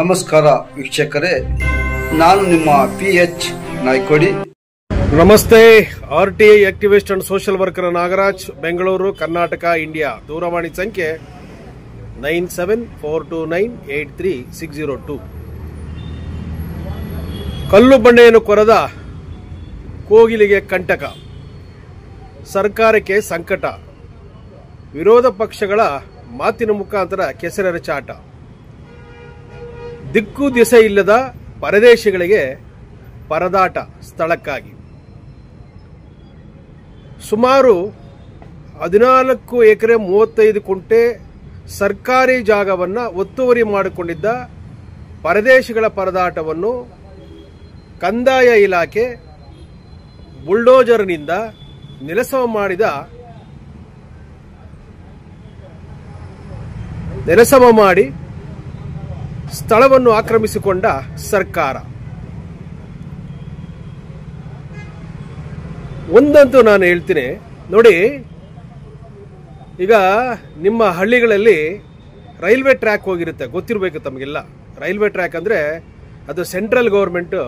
ನಮಸ್ಕಾರ ವೀಕ್ಷಕರೇ, ನಾನು ನಿಮ್ಮ PH ನಾಯ್ಕೋಡಿ. ನಮಸ್ತೆ. RTI activist and social worker Nagaraj, Bengaluru, Karnataka, India. ದೂರವಾಣಿ ಸಂಖ್ಯೆ 9742983602. ಕಲ್ಲು ಬಂಡೆಯನ್ನು ಕೊರೆದ ಕೋಗಿಲಿಗೆ ಕಂಟಕ, ಸರ್ಕಾರಕ್ಕೆ ಸಂಕಟ, ವಿರೋಧ ಪಕ್ಷಗಳ ಮಾತಿನ ಮುಖಾಂತರ ಕೆಸರೆರಚಾಟ, ದಿಕ್ಕು ದಿಸೆ ಇಲ್ಲದ ಪರದೇಶಿಗಳಿಗೆ ಪರದಾಟ ಸ್ಥಳಕ್ಕಾಗಿ. ಸುಮಾರು 14 ಎಕರೆ 35 ಕುಂಟೆ ಸರ್ಕಾರಿ ಜಾಗವನ್ನು ಒತ್ತುವರಿ ಮಾಡಿಕೊಂಡಿದ್ದ ಪರದೇಶಿಗಳ ಪರದಾಟವನ್ನು ಕಂದಾಯ ಇಲಾಖೆ ಬುಲ್ಡೋಜರ್ನಿಂದ ನೆಲಸಮ ಮಾಡಿ ಸ್ಥಳವನ್ನು ಆಕ್ರಮಿಸಿಕೊಂಡ ಸರ್ಕಾರ. ಒಂದಂತೂ ನಾನು ಹೇಳ್ತೀನಿ ನೋಡಿ, ಈಗ ನಿಮ್ಮ ಹಳ್ಳಿಗಳಲ್ಲಿ ರೈಲ್ವೆ ಟ್ರ್ಯಾಕ್ ಹೋಗಿರುತ್ತೆ, ಗೊತ್ತಿರಬೇಕು ತಮಗೆಲ್ಲ. ರೈಲ್ವೆ ಟ್ರ್ಯಾಕ್ ಅಂದರೆ ಅದು ಸೆಂಟ್ರಲ್ ಗೌರ್ಮೆಂಟ್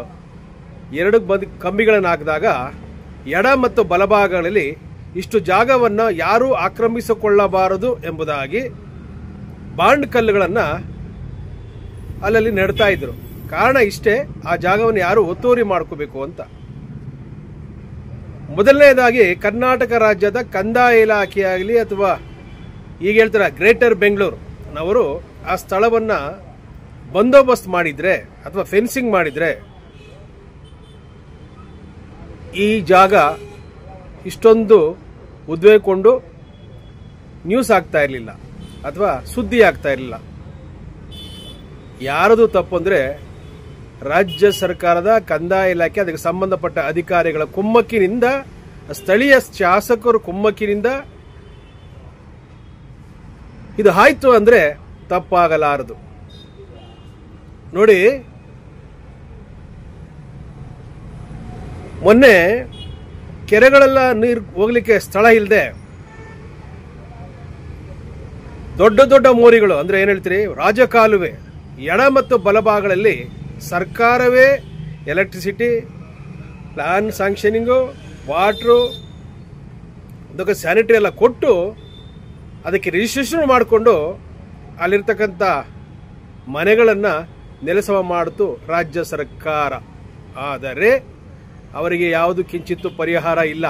2 ಕಂಬಿಗಳನ್ನು ಹಾಕಿದಾಗ ಎಡ ಮತ್ತು ಬಲಭಾಗಗಳಲ್ಲಿ ಇಷ್ಟು ಜಾಗವನ್ನು ಯಾರೂ ಆಕ್ರಮಿಸಿಕೊಳ್ಳಬಾರದು ಎಂಬುದಾಗಿ ಬಾಂಡ್ ಕಲ್ಲುಗಳನ್ನು ಅಲ್ಲಲ್ಲಿ ನೆಡ್ತಾ ಇದ್ರು. ಕಾರಣ ಇಷ್ಟೇ, ಆ ಜಾಗವನ್ನು ಯಾರು ಒತ್ತುವರಿ ಮಾಡ್ಕೋಬೇಕು ಅಂತ. ಮೊದಲನೇದಾಗಿ ಕರ್ನಾಟಕ ರಾಜ್ಯದ ಕಂದಾಯ ಇಲಾಖೆಯಾಗಲಿ ಅಥವಾ ಈಗ ಹೇಳ್ತಾರೆ ಗ್ರೇಟರ್ ಬೆಂಗಳೂರು ಆ ಸ್ಥಳವನ್ನು ಬಂದೋಬಸ್ತ್ ಮಾಡಿದ್ರೆ ಅಥವಾ ಫೆನ್ಸಿಂಗ್ ಮಾಡಿದ್ರೆ ಈ ಜಾಗ ಇಷ್ಟೊಂದು ಉದ್ವೇಗಗೊಂಡು ನ್ಯೂಸ್ ಆಗ್ತಾ ಇರಲಿಲ್ಲ ಅಥವಾ ಸುದ್ದಿ ಆಗ್ತಾ ಇರಲಿಲ್ಲ. ಯಾರದು ತಪ್ಪು ಅಂದರೆ ರಾಜ್ಯ ಸರ್ಕಾರದ ಕಂದಾಯ ಇಲಾಖೆ, ಅದಕ್ಕೆ ಸಂಬಂಧಪಟ್ಟ ಅಧಿಕಾರಿಗಳ ಕುಮ್ಮಕ್ಕಿನಿಂದ, ಸ್ಥಳೀಯ ಶಾಸಕರು ಕುಮ್ಮಕ್ಕಿನಿಂದ ಇದು ಆಯ್ತು ಅಂದರೆ ತಪ್ಪಾಗಲಾರದು. ನೋಡಿ, ಮೊನ್ನೆ ಕೆರೆಗಳೆಲ್ಲ ನೀರು ಹೋಗ್ಲಿಕ್ಕೆ ಸ್ಥಳ ಇಲ್ಲದೆ ದೊಡ್ಡ ದೊಡ್ಡ ಮೋರಿಗಳು ಅಂದರೆ ಏನು ಹೇಳ್ತೀರಿ, ರಾಜಕಾಲುವೆ ಎಡ ಮತ್ತು ಬಲಭಾಗಗಳಲ್ಲಿ ಸರ್ಕಾರವೇ ಎಲೆಕ್ಟ್ರಿಸಿಟಿ, ಪ್ಲಾನ್ ಸ್ಯಾಂಕ್ಷನಿಂಗು, ವಾಟ್ರು, ಅದಕ್ಕೆ ಸ್ಯಾನಿಟರಿ ಎಲ್ಲ ಕೊಟ್ಟು ಅದಕ್ಕೆ ರಿಜಿಸ್ಟ್ರೇಷನ್ ಮಾಡಿಕೊಂಡು ಅಲ್ಲಿರ್ತಕ್ಕಂಥ ಮನೆಗಳನ್ನು ನೆಲಸಮ ಮಾಡಿತು ರಾಜ್ಯ ಸರ್ಕಾರ. ಆದರೆ ಅವರಿಗೆ ಯಾವುದು ಕಿಂಚಿತ್ತು ಪರಿಹಾರ ಇಲ್ಲ.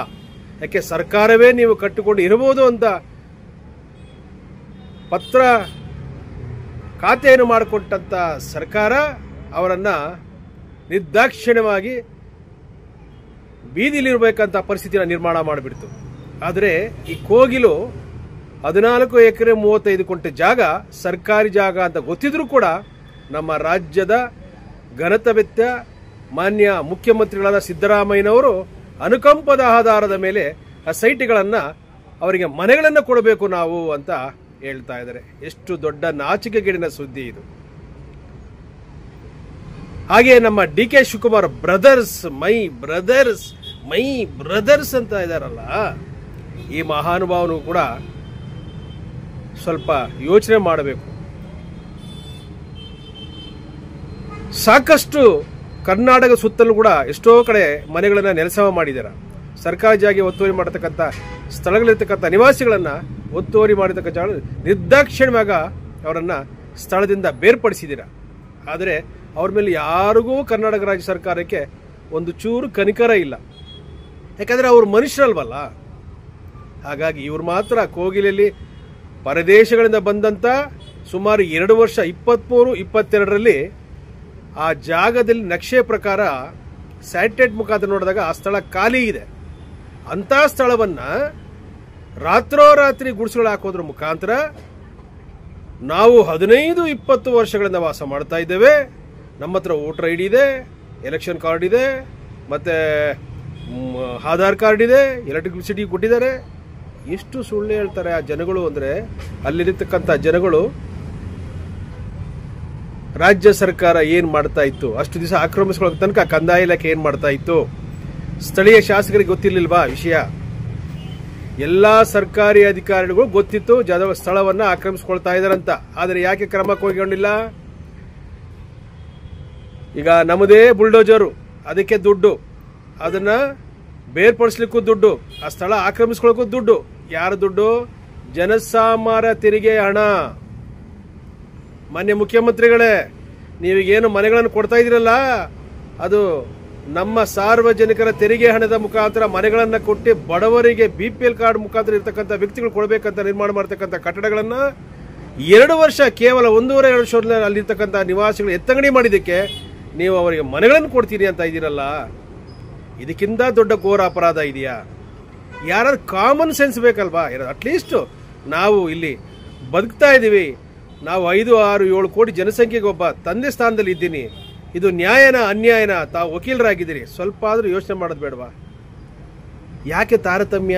ಯಾಕೆ ಸರ್ಕಾರವೇ ನೀವು ಕಟ್ಟಿಕೊಂಡು ಇರಬಹುದು ಅಂತ ಪತ್ರ ಖಾತೆಯನ್ನು ಮಾಡಿಕೊಟ್ಟಂಥ ಸರ್ಕಾರ ಅವರನ್ನು ನಿರ್ದಾಕ್ಷಿಣ್ಯವಾಗಿ ಬೀದಿಲಿರಬೇಕಂತ ಪರಿಸ್ಥಿತಿನ ನಿರ್ಮಾಣ ಮಾಡಿಬಿಡ್ತು. ಆದರೆ ಈ ಕೋಗಿಲು 14 ಎಕರೆ 35 ಕುಂಟೆ ಜಾಗ ಸರ್ಕಾರಿ ಜಾಗ ಅಂತ ಗೊತ್ತಿದ್ರೂ ಕೂಡ ನಮ್ಮ ರಾಜ್ಯದ ಘನತವೆತ್ತ ಮಾನ್ಯ ಮುಖ್ಯಮಂತ್ರಿಗಳಾದ ಸಿದ್ದರಾಮಯ್ಯನವರು ಅನುಕಂಪದ ಆಧಾರದ ಮೇಲೆ ಆ ಸೈಟ್ಗಳನ್ನು ಅವರಿಗೆ ಮನೆಗಳನ್ನು ಕೊಡಬೇಕು ನಾವು ಅಂತ ಹೇಳ್ತಾ ಇದ್ದಾರೆ. ಎಷ್ಟು ದೊಡ್ಡ ನಾಚಿಕೆಗೇಡಿನ ಸುದ್ದಿ ಇದು. ಹಾಗೆ ನಮ್ಮ DK Shivakumar brothers, my brothers ಅಂತ ಇದಾರಲ್ಲ, ಈ ಮಹಾನುಭಾವನು ಕೂಡ ಸ್ವಲ್ಪ ಯೋಚನೆ ಮಾಡಬೇಕು. ಸಾಕಷ್ಟು ಕರ್ನಾಟಕ ಸುತ್ತಲೂ ಕೂಡ ಎಷ್ಟೋ ಕಡೆ ಮನೆಗಳನ್ನು ನೆಲಸಮ ಮಾಡಿದ್ದಾರೆ. ಸರ್ಕಾರಿ ಜಾಗ ಒತ್ತುವರಿ ಮಾಡತಕ್ಕಂಥ ಸ್ಥಳಗಳಿರ್ತಕ್ಕಂಥ ನಿವಾಸಿಗಳನ್ನು ಒತ್ತುವರಿ ಮಾಡತಕ್ಕಂಥ ನಿರ್ದಾಕ್ಷಿಣ್ಯವಾಗ ಅವರನ್ನು ಸ್ಥಳದಿಂದ ಬೇರ್ಪಡಿಸಿದ್ದೀರ. ಆದರೆ ಅವ್ರ ಮೇಲೆ ಯಾರಿಗೂ ಕರ್ನಾಟಕ ರಾಜ್ಯ ಸರ್ಕಾರಕ್ಕೆ ಒಂದು ಚೂರು ಕನಿಕರ ಇಲ್ಲ. ಯಾಕಂದರೆ ಅವರು ಮನುಷ್ಯರಲ್ವಲ್ಲ. ಹಾಗಾಗಿ ಇವರು ಮಾತ್ರ ಕೋಗಿಲಲ್ಲಿ ಪರದೇಶಗಳಿಂದ ಬಂದಂಥ ಸುಮಾರು 2 ವರ್ಷ 23-22ರಲ್ಲಿ ಆ ಜಾಗದಲ್ಲಿ ನಕ್ಷೆ ಪ್ರಕಾರ ಸ್ಯಾಟಲೈಟ್ ಮುಖಾಂತರ ನೋಡಿದಾಗ ಆ ಸ್ಥಳ ಖಾಲಿ ಇದೆ. ಅಂಥ ಸ್ಥಳವನ್ನು ರಾತ್ರೋರಾತ್ರಿ ಗುಡಿಸಲು ಹಾಕೋದ್ರ ಮುಖಾಂತರ ನಾವು 15-20 ವರ್ಷಗಳಿಂದ ವಾಸ ಮಾಡ್ತಾ ಇದ್ದೇವೆ, ನಮ್ಮ ಹತ್ರ ವೋಟರ್ ID ಇದೆ, ಎಲೆಕ್ಷನ್ ಕಾರ್ಡ್ ಇದೆ, ಮತ್ತು ಆಧಾರ್ ಕಾರ್ಡ್ ಇದೆ, ಎಲೆಕ್ಟ್ರಿಸಿಟಿ ಕೊಟ್ಟಿದ್ದಾರೆ. ಎಷ್ಟು ಸುಳ್ಳು ಹೇಳ್ತಾರೆ ಆ ಜನಗಳು ಅಂದರೆ, ಅಲ್ಲಿರತಕ್ಕಂಥ ಜನಗಳು ರಾಜ್ಯ ಸರ್ಕಾರ ಏನು ಮಾಡ್ತಾ ಇತ್ತು, ಅಷ್ಟು ದಿವಸ ಆಕ್ರಮಿಸ್ಕೊಳ್ಳೋ ತನಕ ಕಂದಾಯ ಇಲಾಖೆ ಏನು ಮಾಡ್ತಾ ಇತ್ತು, ಸ್ಥಳೀಯ ಶಾಸಕರಿಗೆ ಗೊತ್ತಿರಲಿಲ್ವಾ ವಿಷಯ? ಎಲ್ಲಾ ಸರ್ಕಾರಿ ಅಧಿಕಾರಿಗಳು ಗೊತ್ತಿತ್ತು ಸ್ಥಳವನ್ನ ಆಕ್ರಮಿಸಿಕೊಳ್ತಾ ಇದಾರಂತ. ಆದರೆ ಯಾಕೆ ಕ್ರಮ ಕೈಗೊಂಡಿಲ್ಲ? ಈಗ ನಮ್ಮದೇ ಬುಲ್ಡೋಜರು, ಅದಕ್ಕೆ ದುಡ್ಡು, ಅದನ್ನ ಬೇರ್ಪಡಿಸ್ಲಿಕ್ಕೂ ದುಡ್ಡು, ಆ ಸ್ಥಳ ಆಕ್ರಮಿಸ್ಕೊಳ್ಳೋಕ್ಕೂ ದುಡ್ಡು. ಯಾರ ದುಡ್ಡು? ಜನಸಾಮಾನ್ಯರ ತೆರಿಗೆ ಹಣ. ಮಾನ್ಯ ಮುಖ್ಯಮಂತ್ರಿಗಳೇ, ನೀವೀಗೇನು ಮನೆಗಳನ್ನು ಕೊಡ್ತಾ ಇದ್ದೀರಲ್ಲ, ಅದು ನಮ್ಮ ಸಾರ್ವಜನಿಕರ ತೆರಿಗೆ ಹಣದ ಮುಖಾಂತರ ಮನೆಗಳನ್ನು ಕೊಟ್ಟು ಬಡವರಿಗೆ BPL ಕಾರ್ಡ್ ಮುಖಾಂತರ ಇರ್ತಕ್ಕಂಥ ವ್ಯಕ್ತಿಗಳು ಕೊಡಬೇಕಂತ ನಿರ್ಮಾಣ ಮಾಡತಕ್ಕಂಥ ಕಟ್ಟಡಗಳನ್ನು 2 ವರ್ಷ, ಕೇವಲ 1.5-2 ವರ್ಷದಲ್ಲಿ ಅಲ್ಲಿರ್ತಕ್ಕಂಥ ನಿವಾಸಿಗಳು ಎತ್ತಂಗಡಿ ಮಾಡಿದ್ದಕ್ಕೆ ನೀವು ಅವರಿಗೆ ಮನೆಗಳನ್ನು ಕೊಡ್ತೀರಿ ಅಂತ ಇದ್ದೀರಲ್ಲ, ಇದಕ್ಕಿಂತ ದೊಡ್ಡ ಘೋರ ಅಪರಾಧ ಇದೆಯಾ? ಯಾರಾದ್ರೂ ಕಾಮನ್ ಸೆನ್ಸ್ ಬೇಕಲ್ವಾ? ಅಟ್ಲೀಸ್ಟ್ ನಾವು ಇಲ್ಲಿ ಬದುಕ್ತಾ ಇದ್ದೀವಿ, ನಾವು 5, 6, 7 ಕೋಟಿ ಜನಸಂಖ್ಯೆಗೆ ಒಬ್ಬ ತಂದೆ ಸ್ಥಾನದಲ್ಲಿ ಇದ್ದೀನಿ. ಇದು ನ್ಯಾಯನ ಅನ್ಯಾಯನ? ತಾವು ವಕೀಲರಾಗಿದ್ದೀರಿ, ಸ್ವಲ್ಪ ಆದ್ರೂ ಯೋಚನೆ ಮಾಡೋದು ಬೇಡವಾ? ಯಾಕೆ ತಾರತಮ್ಯ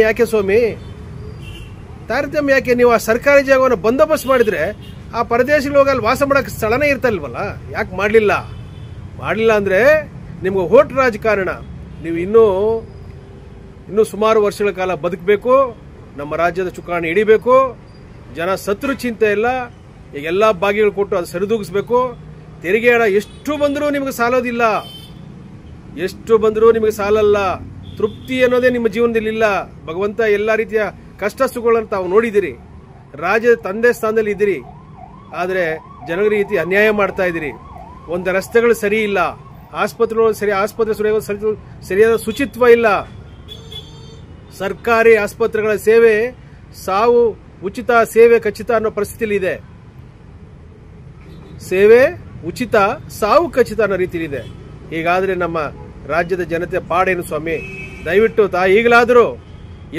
ಯಾಕೆ ಸ್ವಾಮಿ? ತಾರತಮ್ಯ ಯಾಕೆ? ನೀವು ಆ ಸರ್ಕಾರಿ ಜಾಗವನ್ನು ಬಂದೋಬಸ್ತ್ ಮಾಡಿದ್ರೆ ಆ ಪರದೇಶಿಗಳು ಹೋಗಿ ಅಲ್ಲಿ ವಾಸ ಮಾಡಕ್ಕೆ ಸ್ಥಳನೇ ಇರ್ತಲ್ವಲ್ಲ, ಯಾಕೆ ಮಾಡಲಿಲ್ಲ ಅಂದ್ರೆ ನಿಮ್ಗೆ ಹೋಟ್ ರಾಜಕಾರಣ. ನೀವು ಇನ್ನೂ ಸುಮಾರು ವರ್ಷಗಳ ಕಾಲ ಬದುಕಬೇಕು, ನಮ್ಮ ರಾಜ್ಯದ ಚುಕ್ಕಾಣಿ ಹಿಡಿಬೇಕು, ಜನ ಸತ್ರು ಚಿಂತೆ ಇಲ್ಲ, ಈಗ ಎಲ್ಲ ಭಾಗಿಗಳು ಕೊಟ್ಟು ಅದು ಸರಿದೂಗಿಸ್ಬೇಕು. ತೆರಿಗೆ ಹಣ ಎಷ್ಟು ಬಂದರೂ ನಿಮಗೆ ಸಾಲೋದಿಲ್ಲ, ಎಷ್ಟು ಬಂದರೂ ನಿಮಗೆ ಸಾಲಲ್ಲ. ತೃಪ್ತಿ ಅನ್ನೋದೇ ನಿಮ್ಮ ಜೀವನದಲ್ಲಿ ಇಲ್ಲ. ಭಗವಂತ ಎಲ್ಲ ರೀತಿಯ ಕಷ್ಟ ಸುಖಗಳನ್ನು ತಾವು ನೋಡಿದಿರಿ, ರಾಜ್ಯದ ತಂದೆ ಸ್ಥಾನದಲ್ಲಿ ಇದ್ದೀರಿ, ಆದರೆ ಜನರ ರೀತಿ ಅನ್ಯಾಯ ಮಾಡ್ತಾ ಇದ್ದೀರಿ. ಒಂದು ರಸ್ತೆಗಳು ಸರಿ ಇಲ್ಲ, ಆಸ್ಪತ್ರೆ ಸರಿಯಾದ ಶುಚಿತ್ವ ಇಲ್ಲ, ಸರ್ಕಾರಿ ಆಸ್ಪತ್ರೆಗಳ ಸೇವೆ ಸಾವು ಉಚಿತ, ಸೇವೆ ಖಚಿತ ಅನ್ನೋ ಪರಿಸ್ಥಿತಿಯಲ್ಲಿ ಇದೆ. ಸೇವೆ ಉಚಿತ, ಸಾವು ಖಚಿತ ಅನ್ನೋ ರೀತಿಯಲ್ಲಿ ಇದೆ. ಹೀಗಾದ್ರೆ ನಮ್ಮ ರಾಜ್ಯದ ಜನತೆ ಪಾಡೇನು ಸ್ವಾಮಿ? ದಯವಿಟ್ಟು ಈಗಲಾದರೂ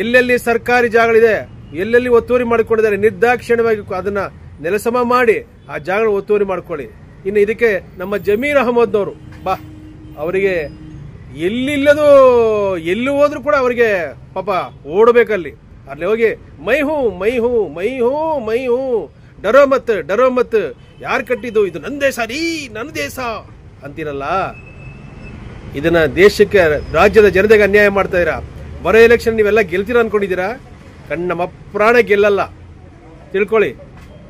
ಎಲ್ಲೆಲ್ಲಿ ಸರ್ಕಾರಿ ಜಾಗಗಳಿದೆ, ಎಲ್ಲೆಲ್ಲಿ ಒತ್ತುವರಿ ಮಾಡಿಕೊಂಡಿದ್ದಾರೆ, ನಿರ್ದಾಕ್ಷಿಣ್ಯವಾಗಿ ಅದನ್ನ ನೆಲಸಮ ಮಾಡಿ ಆ ಜಾಗಗಳನ್ನು ಒತ್ತುವರಿ ಮಾಡ್ಕೊಳ್ಳಿ. ಇನ್ನು ಇದಕ್ಕೆ ನಮ್ಮ ಜಮೀರ್ ಅಹಮದ್ನವರು ಅವರಿಗೆ ಎಲ್ಲಿ ಹೋದ್ರೂ ಕೂಡ ಅವರಿಗೆ ಪಾಪ ಓಡಬೇಕಲ್ಲಿ. ಅಲ್ಲಿ ಹೋಗಿ ಮೈ ಹೂ ಡರೋ ಮತ್ ಯಾರು ಕಟ್ಟಿದ್ದು, ಇದು ನನ್ನ ದೇಶ ರೀ, ನನ್ನ ದೇಶ ಅಂತೀರಲ್ಲ. ಇದನ್ನ ದೇಶಕ್ಕೆ, ರಾಜ್ಯದ ಜನತೆಗೆ ಅನ್ಯಾಯ ಮಾಡ್ತಾ ಇದೀರಾ. ಬರೋ ಎಲೆಕ್ಷನ್ ನೀವೆಲ್ಲ ಗೆಲ್ತೀರಾ ಅನ್ಕೊಂಡಿದ್ದೀರಾ? ನಮ್ಮ ಪ್ರಾಣ ಗೆಲ್ಲಲ್ಲ, ತಿಳ್ಕೊಳ್ಳಿ.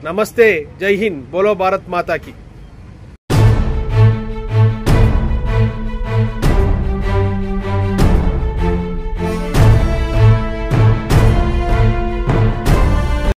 ನಮಸ್ತೆ, ಜೈ ಹಿಂದ್, ಬೋಲೋ ಭಾರತ್ ಮಾತಾ ಕಿ.